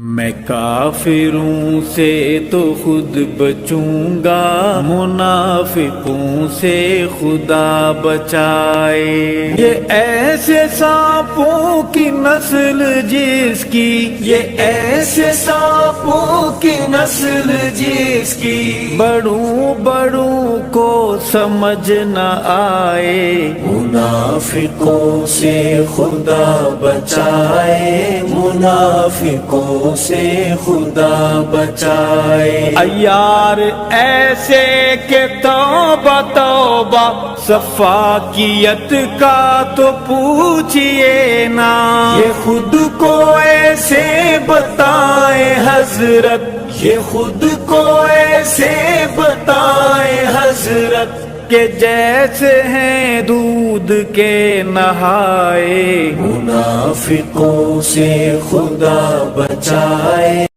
میں کافروں سے تو خود بچوں گا، منافقوں سے خدا بچائے۔ یہ ایسے سانپوں کی نسل جس کی، یہ ایسے سانپوں کی نسل جس کی بڑوں بڑوں کو سمجھ نہ آئے۔ منافقوں سے خدا بچائے، منافقوں سے خدا بچائے۔ عیار ایسے کہ توبہ توبہ، صفاکیت کا تو پوچھئے نا۔ یہ خود کو ایسے بتائے حضرت، یہ خود کو ایسے بتائے حضرت کہ جیسے ہیں دودھ کے نہائے۔ منافقوں سے خدا بچائے۔